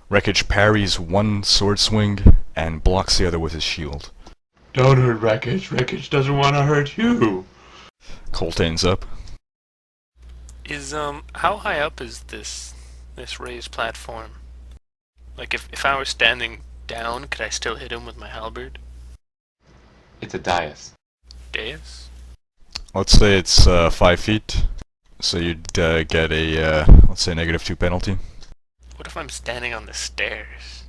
Rekoj parries one sword swing and blocks the other with his shield. Don't hurt Rekoj. Rekoj doesn't want to hurt you. Coltaine's up. Is how high up is this raised platform? Like if I were standing down, could I still hit him with my halberd? It's a dais. Dais? Let's say it's 5 feet, so you'd get a, let's say, -2 penalty. What if I'm standing on the stairs?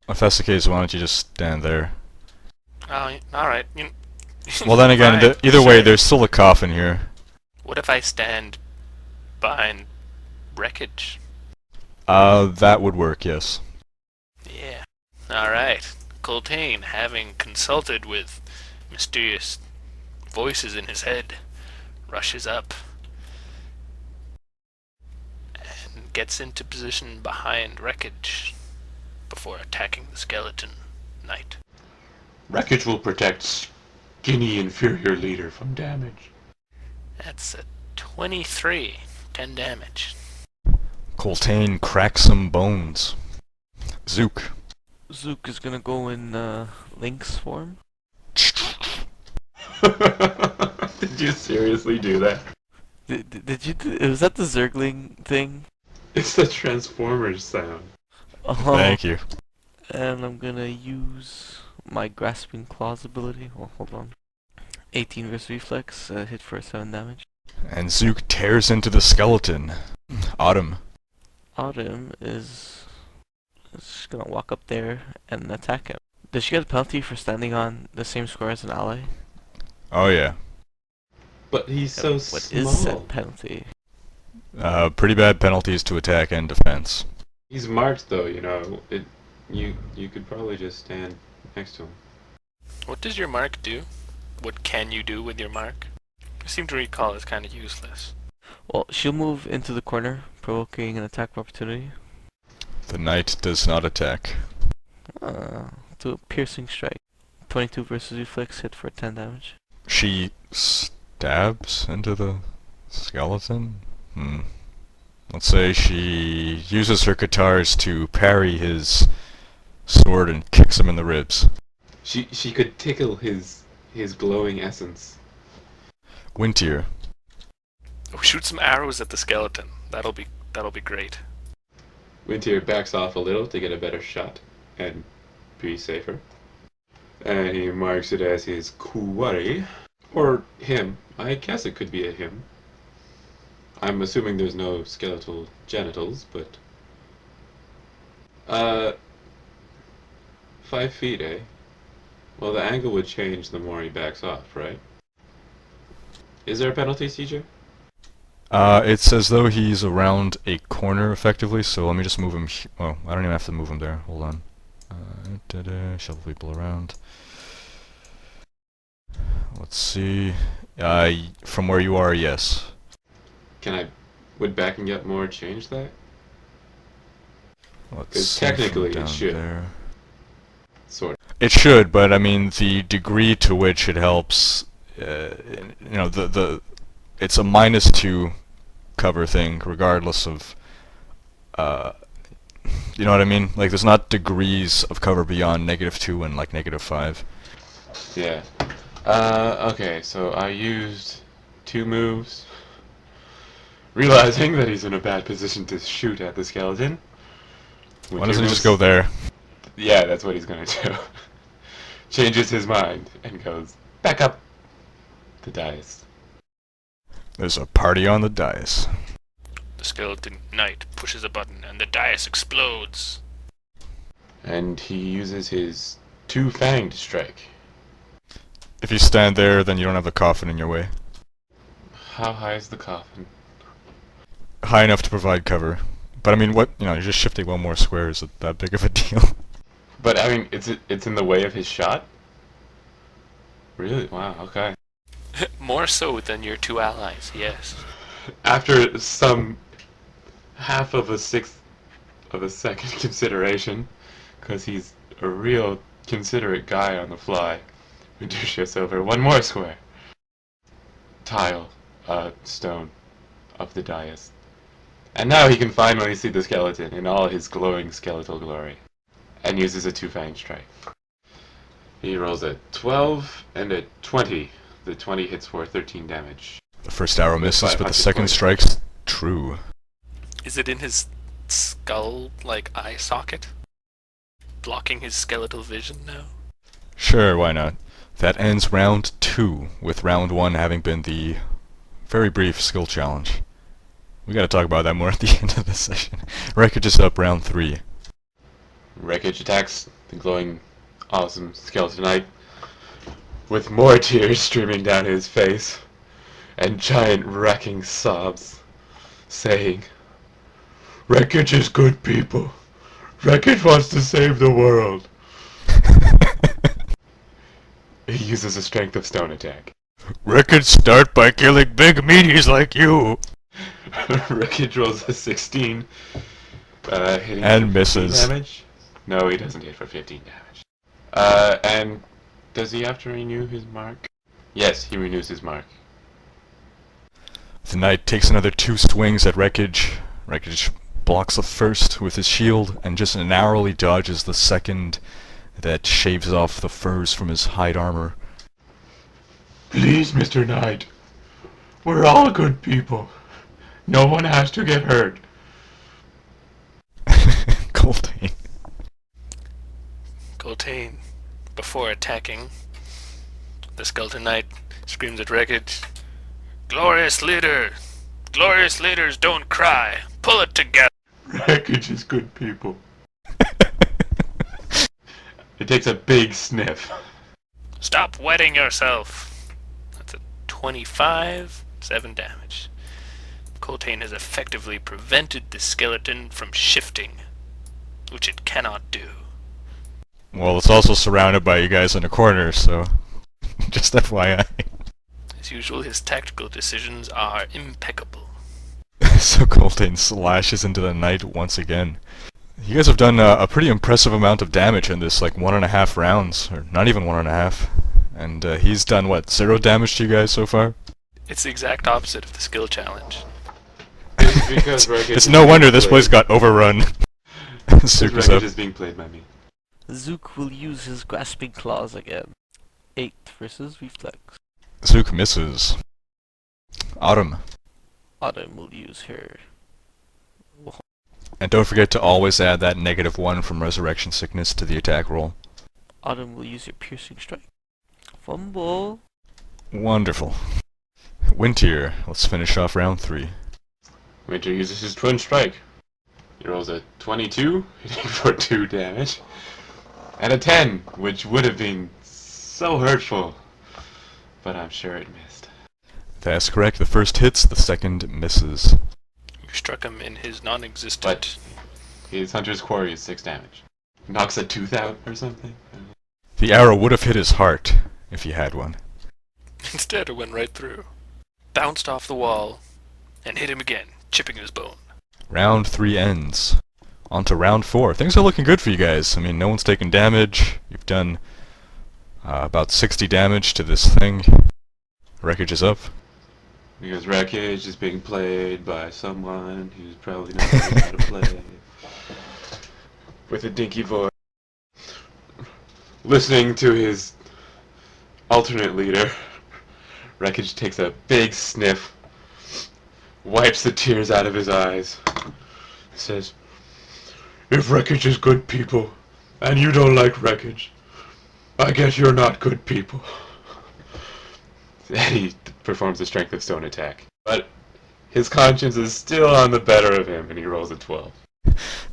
If that's the case, why don't you just stand there? Oh, alright. Well, then again, Fine, either way, sure. there's still a coffin here. What if I stand behind Rekoj? That would work, yes. Yeah. Alright. Coltaine, having consulted with mysterious voices in his head, rushes up and gets into position behind Rekoj before attacking the skeleton knight. Rekoj will protect skinny inferior leader from damage. That's a 23, 10 damage. Coltaine cracks some bones. Zook. Zook is gonna go in Lynx form. Did you seriously do that? Did you? Was that the Zergling thing? It's the Transformers sound. Oh, Thank you. And I'm gonna use my Grasping Claws ability. Oh, hold on. 18 versus reflex, hit for 7 damage. And Zook tears into the skeleton. Autumn. Autumn is just gonna walk up there and attack him. Does she get a penalty for standing on the same square as an ally? Oh yeah. But he's so What small. is said penalty? Pretty bad penalties to attack and defense. He's marked though, you know. You could probably just stand next to him. What does your mark do? What can you do with your mark? I seem to recall it's kind of useless. Well, she'll move into the corner, provoking an attack of opportunity. The knight does not attack. Do a piercing strike. 22 versus reflex, hit for 10 damage. She stabs into the skeleton? Let's say she uses her guitars to parry his sword and kicks him in the ribs. She could tickle his glowing essence. Wintier. Oh, shoot some arrows at the skeleton. That'll be great. Wintier backs off a little to get a better shot and be safer. And he marks it as his quarry. Or him. I guess it could be a him. I'm assuming there's no skeletal genitals, but... 5 feet, eh? Well, the angle would change the more he backs off, right? Is there a penalty, CJ? It's as though he's around a corner, effectively, so let me just move him. Oh, I don't even have to move him there. Hold on. Shuffle people around. Let's see. From where you are, yes. Would backing up more change that? Let's 'Cause see from technically it down should. there. Sort of. It should, but I mean the degree to which it helps. You know, it's a -2 cover thing, regardless of. You know what I mean? Like, there's not degrees of cover beyond -2 and like -5. Yeah. Okay, so I used 2 moves, realizing that he's in a bad position to shoot at the skeleton. Why doesn't he just go there? Yeah, that's what he's gonna do. Changes his mind and goes back up the dais. There's a party on the dais. The skeleton knight pushes a button and the dais explodes. And he uses his 2-fanged strike. If you stand there, then you don't have the coffin in your way. How high is the coffin? High enough to provide cover. But I mean, you're just shifting one more square. Is it that big of a deal? But I mean, it's in the way of his shot? Really? Wow, okay. More so than your 2 allies, yes. After some half of a sixth of a second consideration, because he's a real considerate guy on the fly, we do shift over 1 more square. Tile, stone, of the dais. And now he can finally see the skeleton in all his glowing skeletal glory, and uses a two-fang strike. He rolls a 12 and a 20. The 20 hits for 13 damage. The first arrow With misses, but the 500 second points. strike's true. Is it in his skull, like eye socket? Blocking his skeletal vision now? Sure, why not? That ends round 2, with round 1 having been the very brief skill challenge. We gotta talk about that more at the end of the session. Rekoj is up round 3. Rekoj attacks the glowing, awesome skeleton knight with more tears streaming down his face and giant wrecking sobs, saying, "Rekoj is good people. Rekoj wants to save the world." He uses a strength of stone attack. Rekoj start by killing big meaties like you! Rekoj rolls a 16, hitting And for 15 misses. damage. No, he doesn't hit for 15 damage. And does he have to renew his mark? Yes, he renews his mark. The knight takes another 2 swings at Rekoj. Rekoj blocks the first with his shield and just narrowly dodges the second that shaves off the furs from his hide armor. Please, Mr. Knight. We're all good people. No one has to get hurt. Coltaine. Coltaine, before attacking, the Skeleton Knight screams at Rekoj, "Glorious leader! Glorious leaders don't cry! Pull it together!" Rekoj is good people. It takes a big sniff. Stop wetting yourself! That's a 25, 7 damage. Coltaine has effectively prevented the skeleton from shifting, which it cannot do. Well, it's also surrounded by you guys in a corner, so just FYI. As usual, his tactical decisions are impeccable. So Coltaine slashes into the knight once again. You guys have done a pretty impressive amount of damage in this, like 1.5 rounds, or not even 1.5. And he's done, what, 0 damage to you guys so far? It's the exact opposite of the skill challenge. It's because Rekoj It's is no being wonder this played- place got overrun. Super Rekoj up. is being played by me. Zook will use his grasping claws again. 8 versus reflex. Zook misses. Autumn. Autumn will use her. And don't forget to always add that -1 from Resurrection Sickness to the attack roll. Autumn will use her piercing strike. Fumble. Wonderful. Wintier, let's finish off round 3. Winter uses his twin strike. He rolls a 22, hitting for 2 damage, and a 10, which would have been so hurtful, but I'm sure it missed. That's correct. The first hits, the second misses. You struck him in his non-existent... His Hunter's Quarry is 6 damage. Knocks a tooth out or something? The arrow would have hit his heart, if he had one. Instead, it went right through. Bounced off the wall, and hit him again, chipping his bone. Round 3 ends. On to round 4. Things are looking good for you guys. I mean, no one's taken damage. You've done about 60 damage to this thing. Rekoj is up. Because Rekoj is being played by someone who's probably not knowing how to play. With a dinky voice. Listening to his alternate leader, Rekoj takes a big sniff, wipes the tears out of his eyes, says, "If Rekoj is good people, and you don't like Rekoj, I guess you're not good people." And he performs a strength of stone attack. But his conscience is still on the better of him, and he rolls a 12.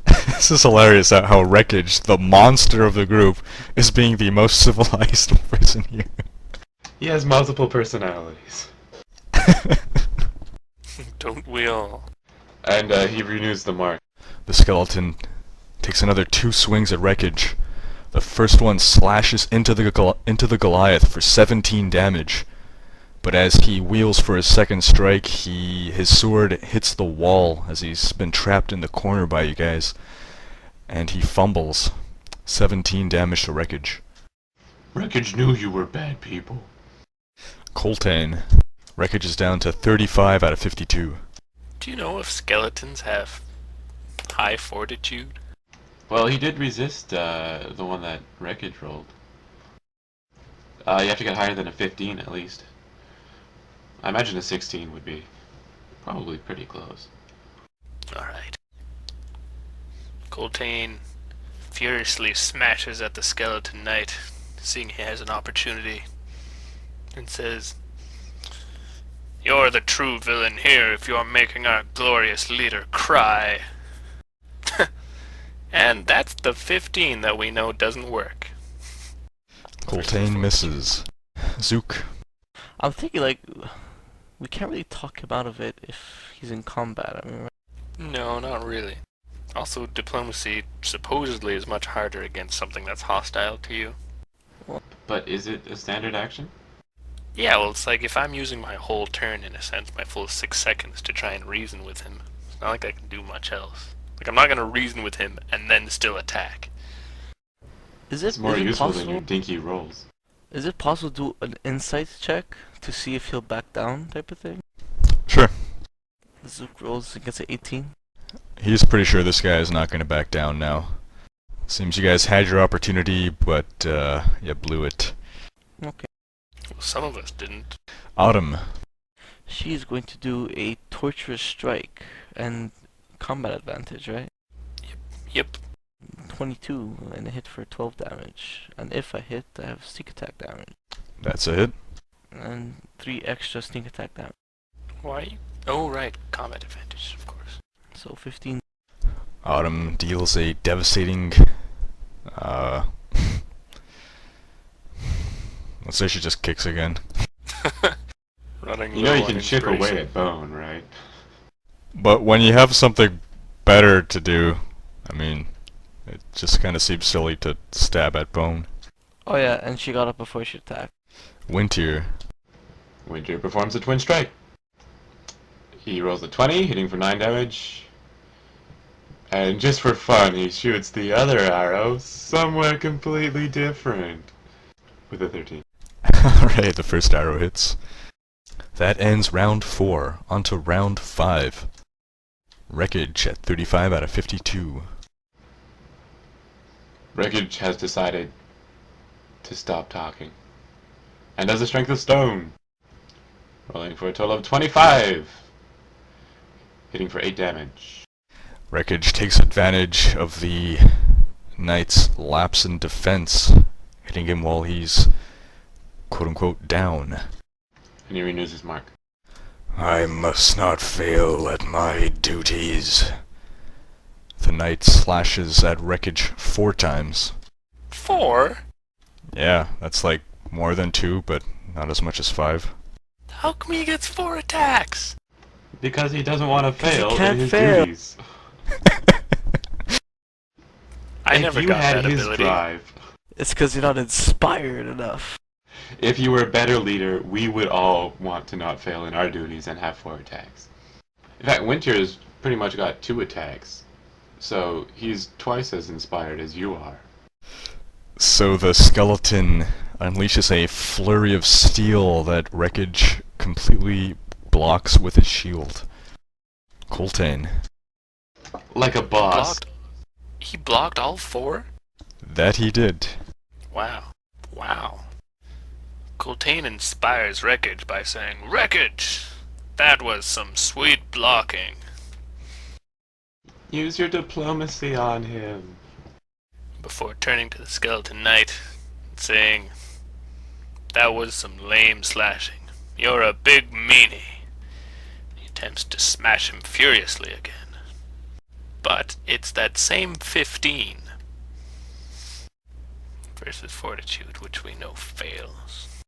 This is hilarious how Rekoj, the monster of the group, is being the most civilized person here. He has multiple personalities. Don't we all? And he renews the mark. The skeleton takes another 2 swings at Rekoj. The first one slashes into the Goliath for 17 damage. But as he wheels for his second strike, his sword hits the wall as he's been trapped in the corner by you guys. And he fumbles. 17 damage to Rekoj. Rekoj knew you were bad people. Coltaine. Rekoj is down to 35 out of 52. Do you know if skeletons have high fortitude? Well, he did resist the one that Rekoj rolled. You have to get higher than a 15 at least. I imagine a 16 would be probably pretty close. Alright. Coltaine furiously smashes at the skeleton knight, seeing he has an opportunity, and says, "You're the true villain here if you're making our glorious leader cry." And that's the 15 that we know doesn't work. Coltaine misses. Zook. I'm thinking, like, we can't really talk him out of it if he's in combat. I mean, right? No, not really. Also, diplomacy supposedly is much harder against something that's hostile to you. But is it a standard action? Yeah, well, it's like if I'm using my whole turn, in a sense, my full 6 seconds to try and reason with him, it's not like I can do much else. Like, I'm not going to reason with him and then still attack. It's more useful than possible? your dinky rolls. Is it possible to do an insight check to see if he'll back down, type of thing? Sure. Zook rolls and gets an 18. He's pretty sure this guy is not going to back down now. Seems you guys had your opportunity, but you blew it. Okay. Well, some of us didn't. Autumn. She's going to do a torturous strike and combat advantage, right? Yep. 22 and a hit for 12 damage. And if I hit, I have sneak attack damage. That's a hit. And 3 extra sneak attack damage. Why? Oh, right. Combat advantage, of course. So 15. Autumn deals a devastating, let's say she just kicks again. Running You know low you on can chip away inspiration. at bone, right? But when you have something better to do, I mean, it just kind of seems silly to stab at bone. Oh yeah, and she got up before she attacked. Wintier. Winter performs a twin strike. He rolls a 20, hitting for 9 damage. And just for fun, he shoots the other arrow somewhere completely different. With a 13. Alright, the first arrow hits. That ends round 4. On to round 5. Rekoj at 35 out of 52. Rekoj has decided to stop talking. And does a strength of stone. Rolling for a total of 25. Hitting for 8 damage. Rekoj takes advantage of the knight's lapse in defense, hitting him while he's quote-unquote down. And he renews his mark. I must not fail at my duties. The knight slashes at Rekoj 4 times. 4? Yeah, that's like more than 2, but not as much as 5. How come he gets 4 attacks? Because he doesn't want to 'Cause he fail can't in his fail. duties. I If never you got had that his ability. drive, It's because you're not inspired enough. if you were a better leader, we would all want to not fail in our duties and have 4 attacks. In fact, Winter's pretty much got 2 attacks. So he's twice as inspired as you are. So the skeleton unleashes a flurry of steel that Rekoj completely blocks with his shield. Coltaine. Like a boss. He blocked all 4? That he did. Wow. Wow. Coltaine inspires Rekoj by saying, "Rekoj! That was some sweet blocking." Use your diplomacy on him. Before turning to the skeleton knight and saying, "That was some lame slashing. You're a big meanie." He attempts to smash him furiously again. But it's that same 15 versus fortitude, which we know fails.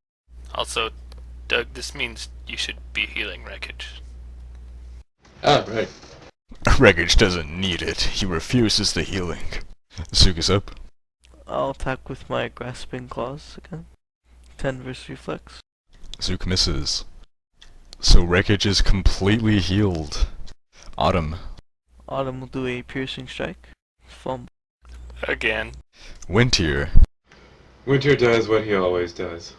Also, Doug, this means you should be healing Rekoj. Ah, right. Rekoj doesn't need it. He refuses the healing. Zook is up. I'll attack with my grasping claws again. 10 versus reflex. Zook misses. So Rekoj is completely healed. Autumn. Autumn will do a piercing strike. Fumble. Again. Wintier. Winter does what he always does.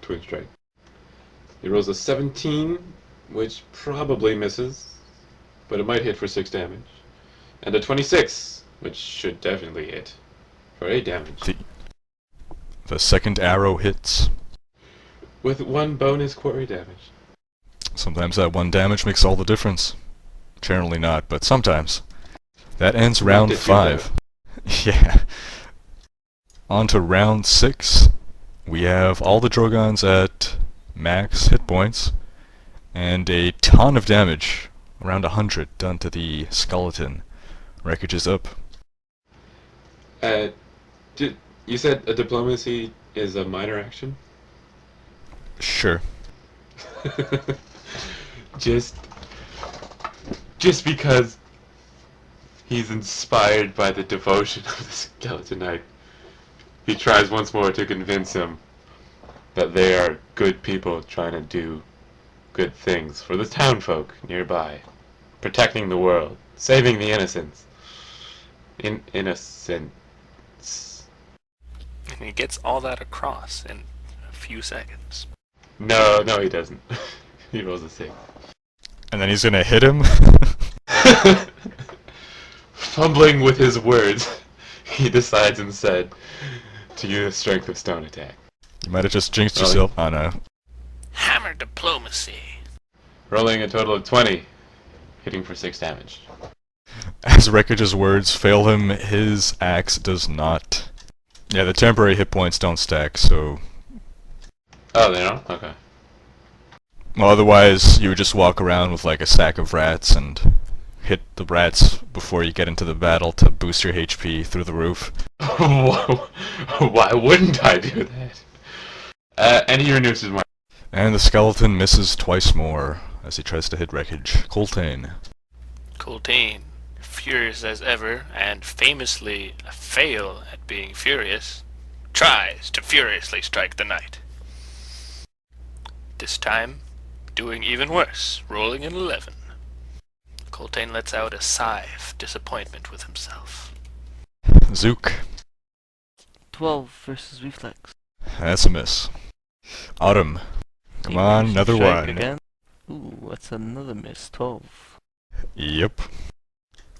Twin strike. He rolls a 17 which probably misses, but it might hit for 6 damage. And a 26, which should definitely hit for 8 damage. The second arrow hits. With 1 bonus quarry damage. Sometimes that 1 damage makes all the difference. Generally not, but sometimes. That ends round Knocked it 5. Yeah. On to round 6. We have all the Drogans at max hit points, and a ton of damage, around 100, done to the skeleton. Rekoj is up. You said a diplomacy is a minor action? Sure. just because he's inspired by the devotion of the skeleton knight, he tries once more to convince him that they are good people trying to do good things for the townfolk nearby, protecting the world, saving the innocents. Innocents. And he gets all that across in a few seconds. No, he doesn't. He rolls a 6. And then he's gonna hit him? Fumbling with his words, he decides instead to use a strength of stone attack. You might have just jinxed yourself. Oh no. Hammer diplomacy. Rolling a total of 20, hitting for 6 damage. As Rekoj's words fail him, his axe does not. Yeah, the temporary hit points don't stack, so... Oh, they don't? Okay. Well, otherwise, you would just walk around with like a sack of rats and hit the rats before you get into the battle to boost your HP through the roof. Why wouldn't I do that? And he renews his mark. And the skeleton misses twice more as he tries to hit Rekoj. Coltaine. Coltaine, furious as ever, and famously a fail at being furious, tries to furiously strike the knight. This time, doing even worse, rolling an 11. Coltaine lets out a sigh of disappointment with himself. Zook. 12 versus reflex. That's a miss. Autumn. Come on, another Strike one. Again. Ooh, that's another miss. 12. Yep.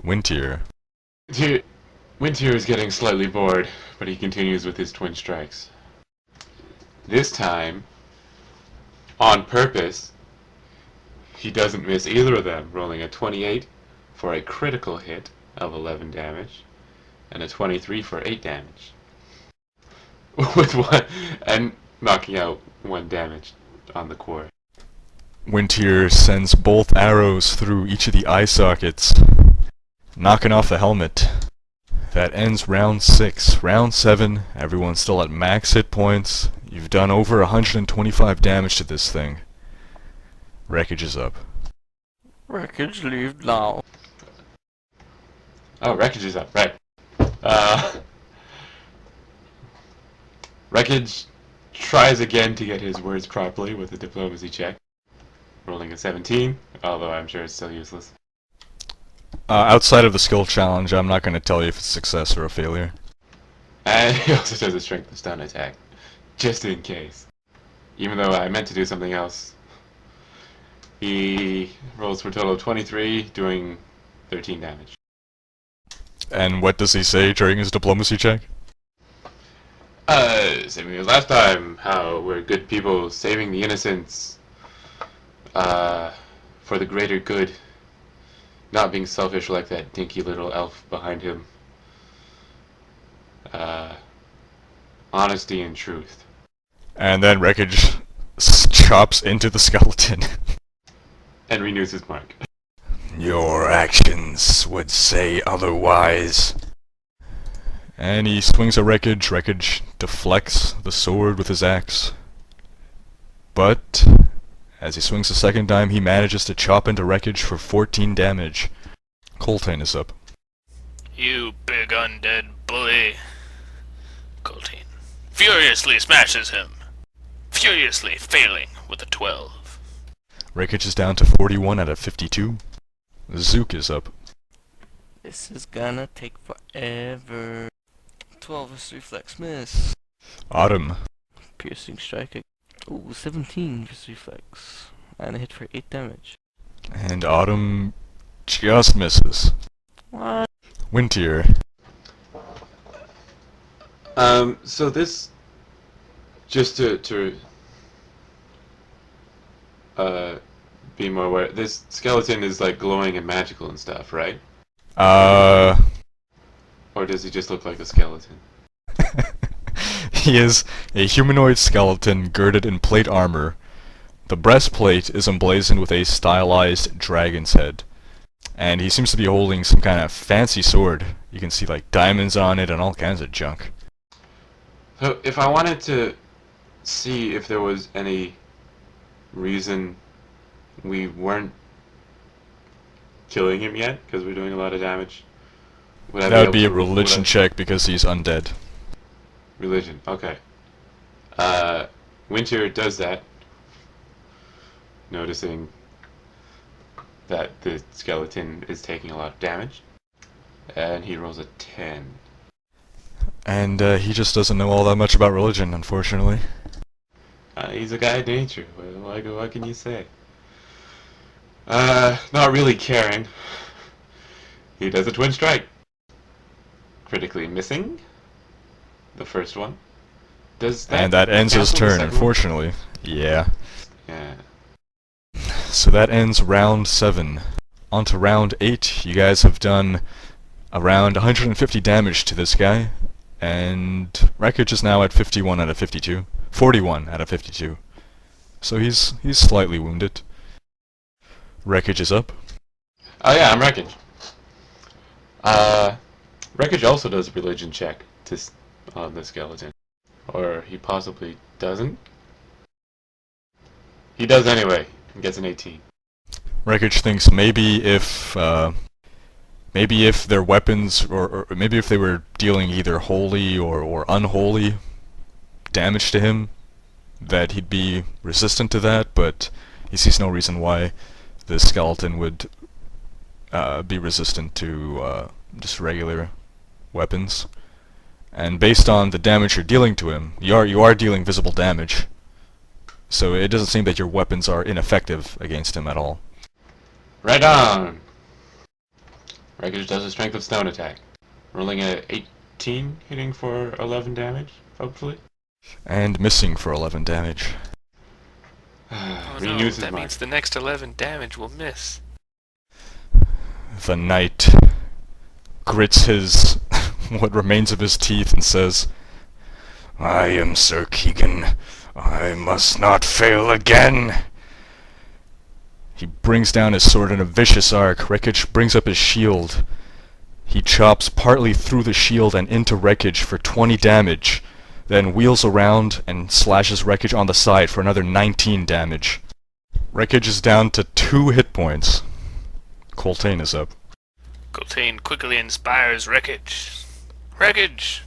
Wintier. Wintier is getting slightly bored, but he continues with his twin strikes. This time, on purpose, he doesn't miss either of them, rolling a 28 for a critical hit of 11 damage, and a 23 for 8 damage. With one, and knocking out 1 damage on the core. Wintier sends both arrows through each of the eye sockets, knocking off the helmet. That ends round 6. Round 7, everyone's still at max hit points. You've done over 125 damage to this thing. Rekoj is up. Rekoj, leave now. Oh, Rekoj is up, right. Rekoj tries again to get his words properly with a diplomacy check. Rolling a 17, although I'm sure it's still useless. Outside of the skill challenge, I'm not going to tell you if it's a success or a failure. And he also does a strength of stun attack, just in case. Even though I meant to do something else. He rolls for a total of 23, doing 13 damage. And what does he say during his diplomacy check? Same thing as last time, how we're good people saving the innocents, for the greater good. Not being selfish like that dinky little elf behind him. Honesty and truth. And then Rekoj chops into the skeleton. And renews his mark. Your actions would say otherwise. And he swings at Rekoj. Rekoj deflects the sword with his axe. But as he swings the second time, he manages to chop into Rekoj for 14 damage. Coltaine is up. You big undead bully. Coltaine furiously smashes him, furiously failing with a 12. Rekoj is down to 41 out of 52. Zook is up. This is gonna take forever. 12 versus reflex, miss. Autumn. Piercing strike. Ooh, 17 versus reflex. and a hit for 8 damage. And Autumn just misses. What? Wintier. So this, just to be more aware, this skeleton is like glowing and magical and stuff, right? Or does he just look like a skeleton? He is a humanoid skeleton girded in plate armor. The breastplate is emblazoned with a stylized dragon's head. And he seems to be holding some kind of fancy sword. You can see like diamonds on it and all kinds of junk. So if I wanted to see if there was any reason we weren't killing him yet, because we're doing a lot of damage, would I That would be a able to- religion would I- check because he's undead. Religion, okay. Winter does that, noticing that the skeleton is taking a lot of damage, and he rolls a 10. And he just doesn't know all that much about religion, unfortunately. He's a guy of nature. What can you say? Not really caring. He does a twin strike. Critically missing the first one. Does that And that ends his cancel the turn, second one? unfortunately. Yeah. Yeah. So that ends round 7. On to round 8. You guys have done around 150 damage to this guy. And Rekoj is now at 51 out of 52. 41 out of 52. So he's slightly wounded. Rekoj is up. Oh yeah, I'm Rekoj. Rekoj also does a religion check on the skeleton. Or he possibly doesn't. He does anyway, and gets an 18. Rekoj thinks maybe if their weapons, or maybe if they were dealing either holy or unholy damage to him, that he'd be resistant to that, but he sees no reason why the skeleton would be resistant to just regular weapons. And based on the damage you're dealing to him, you are dealing visible damage. So it doesn't seem that your weapons are ineffective against him at all. Right on! Rekoj does a strength of stone attack. Rolling a 18, hitting for 11 damage, hopefully. And missing for 11 damage. Oh no, Renews his that mark. means the next 11 damage will miss. The knight grits his what remains of his teeth and says, "I am Sir Keegan. I must not fail again." He brings down his sword in a vicious arc. Rekoj brings up his shield. He chops partly through the shield and into Rekoj for 20 damage, then wheels around and slashes Rekoj on the side for another 19 damage. Rekoj is down to 2 hit points. Coltaine is up. Coltaine quickly inspires Rekoj. Rekoj!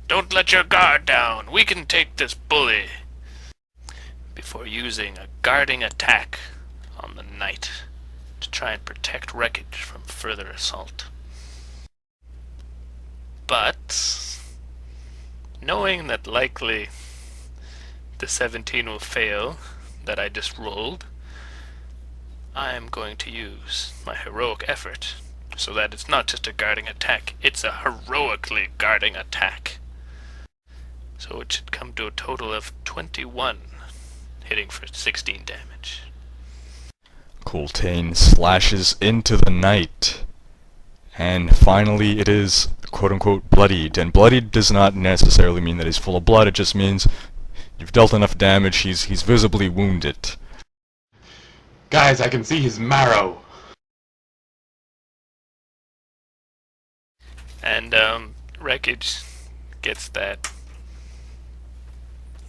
Don't let your guard down. We can take this bully. Before using a guarding attack on the knight to try and protect Rekoj from further assault. But knowing that likely the 17 will fail that I just rolled, I am going to use my heroic effort so that it's not just a guarding attack, it's a heroically guarding attack. So it should come to a total of 21, hitting for 16 damage. Coltaine slashes into the knight. And finally it is quote-unquote bloodied. And bloodied does not necessarily mean that he's full of blood, it just means you've dealt enough damage, he's visibly wounded. Guys, I can see his marrow! And Rekoj gets that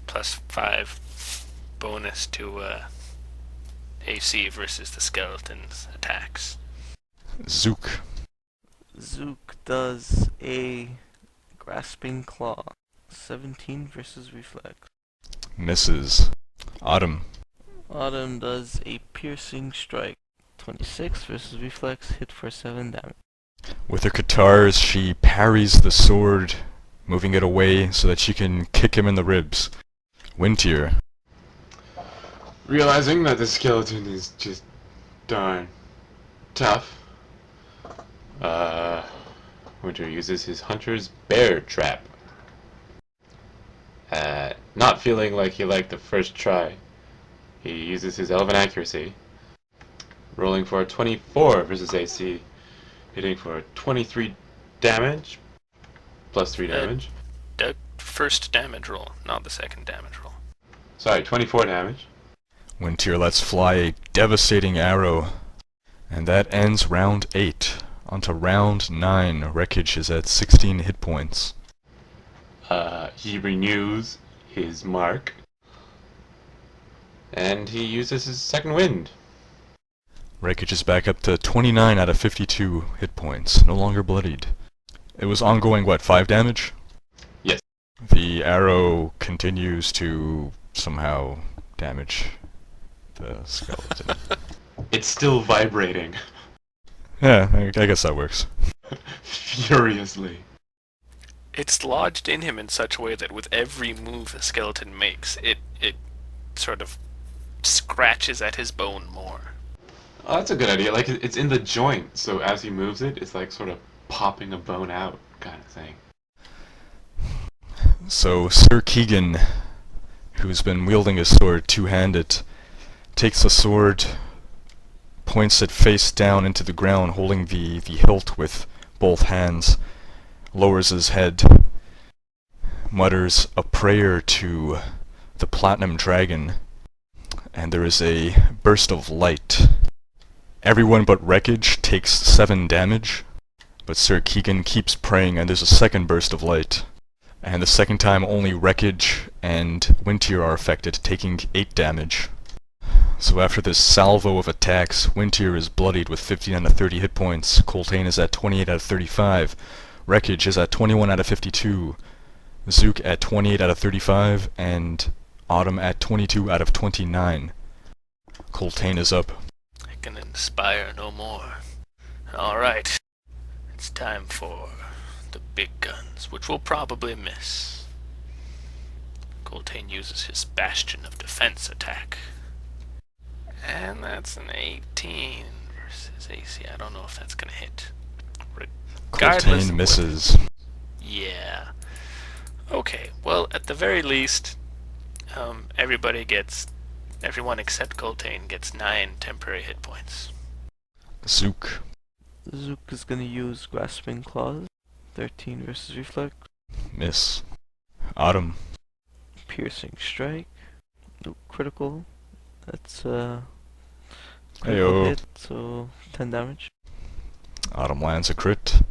+5 bonus to AC versus the skeleton's attacks. Zook. Zook does a grasping claw. 17 versus reflex. Misses. Autumn. Autumn does a piercing strike. 26 versus reflex, hit for 7 damage. With her katars, she parries the sword, moving it away so that she can kick him in the ribs. Wintier. Realizing that the skeleton is just darn tough, Winter uses his hunter's bear trap. Not feeling like he liked the first try, he uses his elven accuracy, rolling for a 24 versus AC, hitting for 23 damage, plus 3 damage. The first damage roll, not the second damage roll. Sorry, 24 damage. Wintier lets fly a devastating arrow, and that ends round 8. Onto round 9, Rekoj is at 16 hit points. He renews his mark, and he uses his second wind. Rekoj is back up to 29 out of 52 hit points, no longer bloodied. It was ongoing, what, 5 damage? Yes. The arrow continues to somehow damage the skeleton. It's still vibrating. Yeah, I guess that works. Furiously. It's lodged in him in such a way that with every move the skeleton makes, it sort of scratches at his bone more. Oh, that's a good idea. Like, it's in the joint, so as he moves it, it's like sort of popping a bone out kind of thing. So Sir Keegan, who's been wielding his sword two-handed, takes the sword, points it face down into the ground, holding the hilt with both hands, lowers his head, mutters a prayer to the Platinum Dragon, and there is a burst of light. Everyone but Rekoj takes 7 damage, but Sir Keegan keeps praying, and there's a second burst of light. And the second time only Rekoj and Wintier are affected, taking 8 damage. So after this salvo of attacks, Wintier is bloodied with 15 out of 30 hit points, Coltaine is at 28 out of 35, Rekoj is at 21 out of 52, Zook at 28 out of 35, and Autumn at 22 out of 29. Coltaine is up. I can inspire no more. Alright. It's time for the big guns, which we'll probably miss. Coltaine uses his Bastion of Defense attack. And that's an 18 versus AC. I don't know if that's gonna hit. Regardless Coltaine of misses. Yeah. Okay, well, at the very least, everyone except Coltaine gets 9 temporary hit points. Zook. Zook is gonna use Grasping Claws. 13 versus Reflex. Miss. Autumn. Piercing Strike. Nope, critical. That's critical Heyo. hit, so 10 damage. Autumn lands a crit.